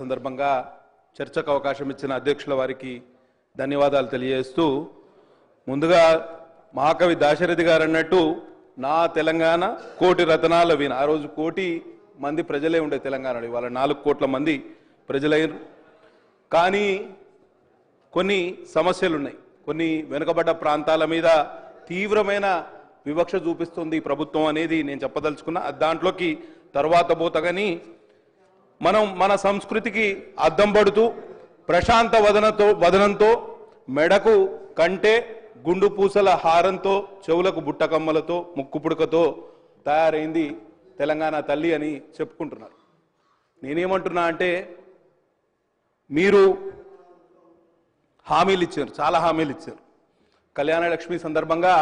సందర్భంగా చర్చకు అవకాశం ఇచ్చిన అధ్యక్షుల వారికి ధన్యవాదాలు తెలియజేస్తూ ముందుగా మహాకవి దాశరథి గారు అన్నట్టు నా తెలంగాణ కోటి రతనాల వీణ ఆ రోజు కోటి మంది ప్రజలే ఉండే తెలంగాణలో ఇవాళ 4 కోట్ల మంది ప్రజలయ్యారు కానీ కొన్ని సమస్యలు ఉన్నాయి కొన్ని వెనుకబడ్డ ప్రాంతాల మీద తీవ్రమైన వివక్ష చూపిస్తుంది ప్రభుత్వం అనేది నేను చెప్పదలుచుకున్నా దాంట్లోకి తర్వాత పోతగాని మనం మన సంస్కృతికి అద్దం పడుతూ ప్రశాంత వదనంతో మెడకు కంటే గుండు పూసల హారంతో చెవులకు బుట్టకమ్మలతో ముక్కు పుడకతో తయారైంది తెలంగాణ తల్లి అని చెప్పుకుంటున్నారు నేనేమంటున్నా అంటే మీరు హామీలు ఇచ్చారు చాలా హామీలు ఇచ్చారు కళ్యాణ లక్ష్మి సందర్భంగా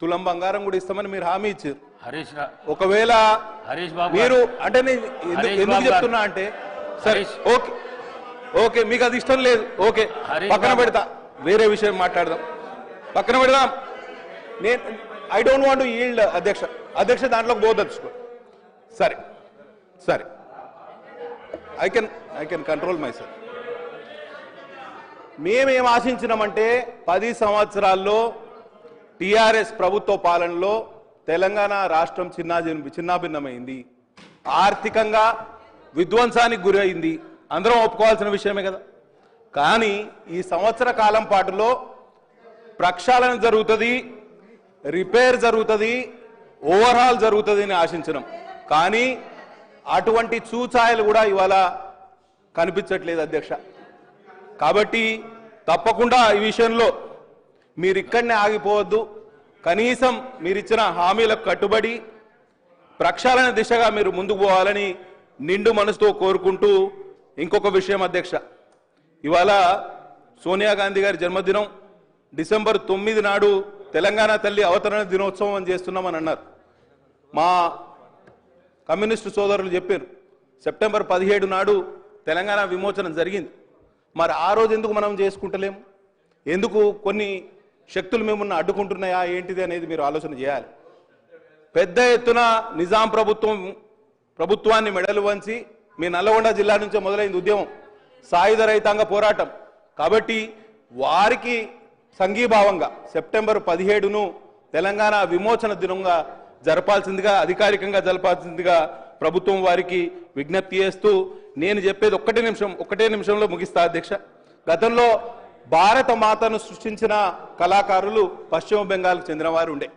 తులం బంగారం కూడా ఇస్తామని మీరు హామీ ఇచ్చారు ఒకవేళ మీరు అంటే ఎందుకు చెప్తున్నా అంటే సరే ఓకే ఓకే మీకు అది ఇష్టం లేదు ఓకే పక్కన పెడతా వేరే విషయం మాట్లాడదాం పక్కన పెడదాం నేను I don't want to yield అధ్యక్ష దాంట్లోకి పోదలుచుకో సరే సరే I can control my self మేమేం ఆశించినామంటే 10 సంవత్సరాల్లో టిఆర్ఎస్ ప్రభుత్వ పాలనలో తెలంగాణ రాష్ట్రం చిన్నాభిన్నమైంది ఆర్థికంగా విధ్వంసానికి గురైంది అందరం ఒప్పుకోవాల్సిన విషయమే కదా కానీ ఈ సంవత్సర కాలం పాటులో ప్రక్షాళన జరుగుతుంది రిపేర్ జరుగుతుంది ఓవర్హాల్ జరుగుతుంది అని ఆశించడం కానీ అటువంటి చూచాయలు కూడా ఇవాళ కనిపించట్లేదు అధ్యక్ష కాబట్టి తప్పకుండా ఈ విషయంలో మీరు ఇక్కడనే ఆగిపోవద్దు కనీసం మీరిచ్చిన హామీలకు కట్టుబడి ప్రక్షాళన దిశగా మీరు ముందుకు పోవాలని నిండు మనసుతో కోరుకుంటూ ఇంకొక విషయం అధ్యక్ష ఇవాళ సోనియా గాంధీ గారి జన్మదినం డిసెంబర్ 9 నాడు తెలంగాణ తల్లి అవతరణ దినోత్సవం అని చేస్తున్నామని అన్నారు మా కమ్యూనిస్టు సోదరులు చెప్పారు సెప్టెంబర్ 17 నాడు తెలంగాణ విమోచనం జరిగింది మరి ఆ రోజు ఎందుకు మనం చేసుకుంటలేము ఎందుకు కొన్ని శక్తులు మిమ్మల్ని అడ్డుకుంటున్నాయా ఏంటిది అనేది మీరు ఆలోచన చేయాలి పెద్ద ఎత్తున నిజాం ప్రభుత్వాన్ని మెడలు వంచి మీ నల్లగొండ జిల్లా నుంచే మొదలైంది ఉద్యమం సాయుధ రైతాంగ పోరాటం కాబట్టి వారికి సంఘీభావంగా సెప్టెంబర్ 17ను తెలంగాణ విమోచన దినంగా జరపాల్సిందిగా అధికారికంగా జరపాల్సిందిగా ప్రభుత్వం వారికి విజ్ఞప్తి చేస్తూ నేను చెప్పేది ఒక్కటే నిమిషంలో ముగిస్తా అధ్యక్ష గతంలో భారత మాతను సృష్టించిన కళాకారులు పశ్చిమ బెంగాల్కు చెందిన వారు ఉండే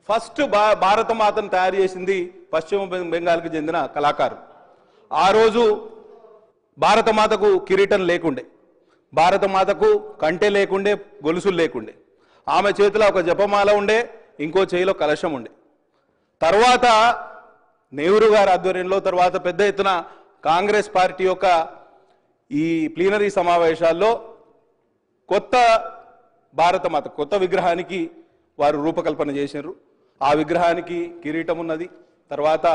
ఫస్ట్ భారత మాతను తయారు చేసింది పశ్చిమ బెంగాల్కి చెందిన కళాకారులు ఆ రోజు భారత మాతకు కిరీటం లేకుండే భారత మాతకు కంటె లేకుండే గొలుసులు లేకుండే ఆమె చేతిలో ఒక జపమాల ఉండే ఇంకో చేయిలో కలశం ఉండే తర్వాత నెహ్రూ గారి ఆధ్వర్యంలో తర్వాత పెద్ద ఎత్తున కాంగ్రెస్ పార్టీ యొక్క ఈ ప్లీనరీ సమావేశాల్లో కొత్త భారతమాత కొత్త విగ్రహానికి వారు రూపకల్పన చేశారు ఆ విగ్రహానికి కిరీటం ఉన్నది తర్వాత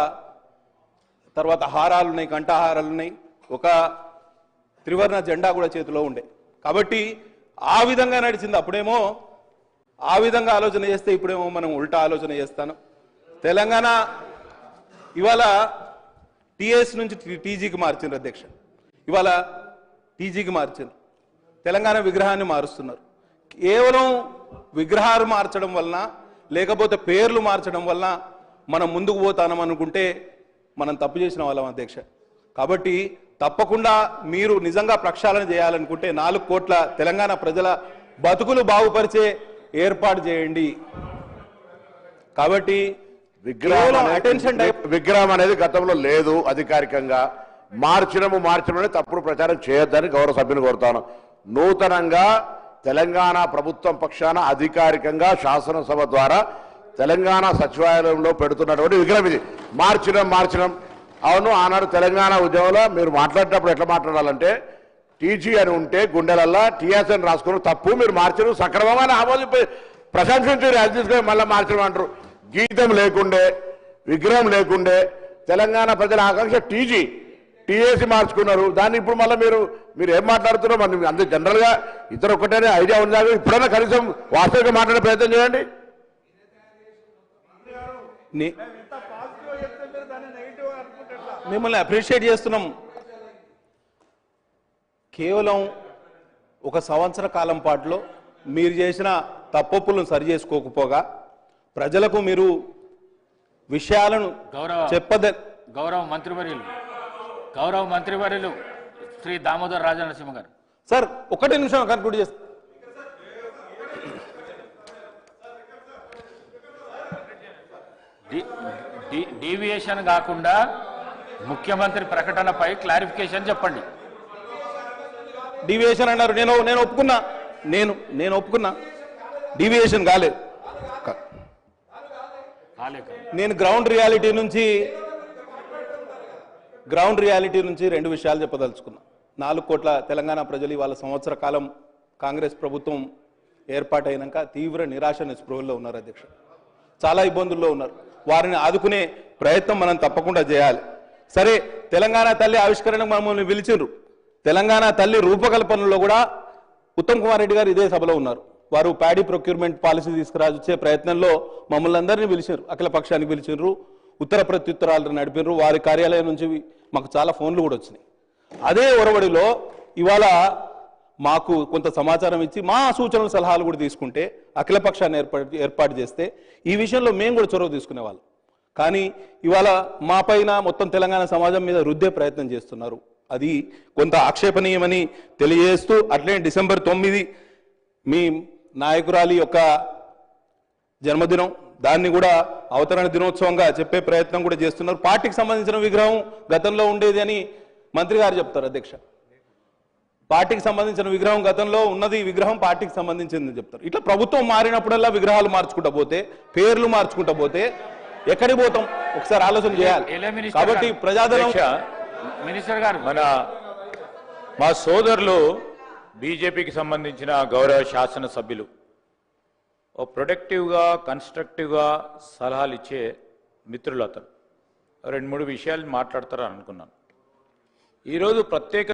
హారాలు ఉన్నాయి కంఠహారాలు ఉన్నాయి ఒక త్రివర్ణ జెండా కూడా చేతిలో ఉండే కాబట్టి ఆ విధంగా నడిచింది అప్పుడేమో ఆ విధంగా ఆలోచన చేస్తే ఇప్పుడేమో మనం ఉల్టా ఆలోచన చేస్తాను తెలంగాణ ఇవాళ టీఎస్ నుంచి టీజీకి మార్చిండ్రు అధ్యక్ష ఇవాళ టీజీకి మార్చిండ్రు తెలంగాణ విగ్రహాన్ని మారుస్తున్నారు కేవలం విగ్రహాలు మార్చడం వలన లేకపోతే పేర్లు మార్చడం వలన మనం ముందుకు పోతానం అనుకుంటే మనం తప్పు చేసిన వాళ్ళం అధ్యక్ష కాబట్టి తప్పకుండా మీరు నిజంగా ప్రక్షాళన చేయాలనుకుంటే 4 కోట్ల తెలంగాణ ప్రజల బతుకులు బాగుపరిచే ఏర్పాటు చేయండి కాబట్టి విగ్రహం అనేది గతంలో లేదు అధికారికంగా మార్చడమే తప్పుడు ప్రచారం చేయొద్దని గౌరవ సభ్యుని కోరుతాను నూతనంగా తెలంగాణ ప్రభుత్వం పక్షాన అధికారికంగా శాసనసభ ద్వారా తెలంగాణ సచివాలయంలో పెడుతున్నటువంటి విగ్రహం ఇది మార్చడం అవును ఆనాడు తెలంగాణ ఉద్యమంలో మీరు మాట్లాడేటప్పుడు ఎట్లా మాట్లాడాలంటే టీజీ అని ఉంటే గుండెలల్లా టీఎస్ అని రాసుకుని తప్పు మీరు మార్చరు సక్రమంగా ఆమోదించి ప్రశంసించారు అది తీసుకొని మళ్ళీ మార్చడం అంటారు గీతం లేకుండే విగ్రహం లేకుండే తెలంగాణ ప్రజల ఆకాంక్ష టీఏసీ మార్చుకున్నారు దాన్ని ఇప్పుడు మళ్ళీ మీరు ఏం మాట్లాడుతున్నారో మరి అంతే జనరల్గా ఇద్దరు ఒక్కటేనే ఐడియా ఉందా ఇప్పుడైనా కనీసం వాస్తవికంగా మాట్లాడే ప్రయత్నం చేయండి మిమ్మల్ని అప్రిషియేట్ చేస్తున్నాం కేవలం ఒక సంవత్సర కాలం పాటులో మీరు చేసిన తప్పొప్పులను సరి చేసుకోకపోగా ప్రజలకు మీరు విషయాలను గౌరవ మంత్రివర్యులు శ్రీ దామోదర్ రాజనరసింహ గారు. సార్ ఒకటే నిమిషం కన్క్లూడ్ చేస్తా. డీవియేషన్ కాకుండా ముఖ్యమంత్రి ప్రకటనపై క్లారిఫికేషన్ చెప్పండి. డీవియేషన్ అన్నారు, నేను ఒప్పుకున్నా, నేను ఒప్పుకున్నా, డీవియేషన్ కాలేదు. నేను గ్రౌండ్ రియాలిటీ నుంచి 2 విషయాలు చెప్పదలుచుకున్నా. 4 కోట్ల తెలంగాణ ప్రజలు ఇవాళ సంవత్సర కాలం కాంగ్రెస్ ప్రభుత్వం ఏర్పాటైనాక తీవ్ర నిరాశ నిస్పృహల్లో ఉన్నారు అధ్యక్ష. చాలా ఇబ్బందుల్లో ఉన్నారు. వారిని ఆదుకునే ప్రయత్నం మనం తప్పకుండా చేయాలి. సరే, తెలంగాణ తల్లి ఆవిష్కరణకు మమ్మల్ని పిలిచిండ్రు. తెలంగాణ తల్లి రూపకల్పనలో కూడా ఉత్తమ్ కుమార్ రెడ్డి గారు ఇదే సభలో ఉన్నారు. వారు ప్యాడీ ప్రొక్యూర్మెంట్ పాలసీ తీసుకురాచే ప్రయత్నంలో మమ్మల్ని అందరినీ పిలిచారు. అఖిల పక్షానికి పిలిచిండ్రు, ఉత్తర ప్రత్యుత్తరాలు నడిపినారు. వారి కార్యాలయం నుంచి మాకు చాలా ఫోన్లు కూడా వచ్చినాయి. అదే ఒరవడిలో ఇవాళ మాకు కొంత సమాచారం ఇచ్చి మా సూచనలు సలహాలు కూడా తీసుకుంటే అఖిల పక్షాన్ని ఏర్పాటు చేస్తే ఈ విషయంలో మేము కూడా చొరవ తీసుకునేవాళ్ళం. కానీ ఇవాళ మా పైన మొత్తం తెలంగాణ సమాజం మీద రుద్దే ప్రయత్నం చేస్తున్నారు. అది కొంత ఆక్షేపణీయమని తెలియజేస్తూ, అట్లే డిసెంబర్ 9 మీ నాయకురాలి యొక్క జన్మదినం, దాన్ని కూడా అవతరణ దినోత్సవంగా చెప్పే ప్రయత్నం కూడా చేస్తున్నారు. పార్టీకి సంబంధించిన విగ్రహం గతంలో ఉండేది అని మంత్రి గారు చెప్తారు అధ్యక్ష. పార్టీకి సంబంధించిన విగ్రహం గతంలో ఉన్నది, విగ్రహం పార్టీకి సంబంధించిందని చెప్తారు. ఇట్లా ప్రభుత్వం మారినప్పుడల్లా విగ్రహాలు మార్చుకుంటా పోతే, పేర్లు మార్చుకుంటా పోతే ఎక్కడికి పోతాం? ఒకసారి ఆలోచన చేయాలి. కాబట్టి ప్రజాదరణ మినిస్టర్ గారు, మా సోదరులు బీజేపీకి సంబంధించిన గౌరవ శాసనసభ్యులు ఓ ప్రొడక్టివ్గా కన్స్ట్రక్టివ్గా సలహాలు ఇచ్చే మిత్రులు అతను 2-3 విషయాలు మాట్లాడతారని అనుకున్నాను. ఈరోజు ప్రత్యేక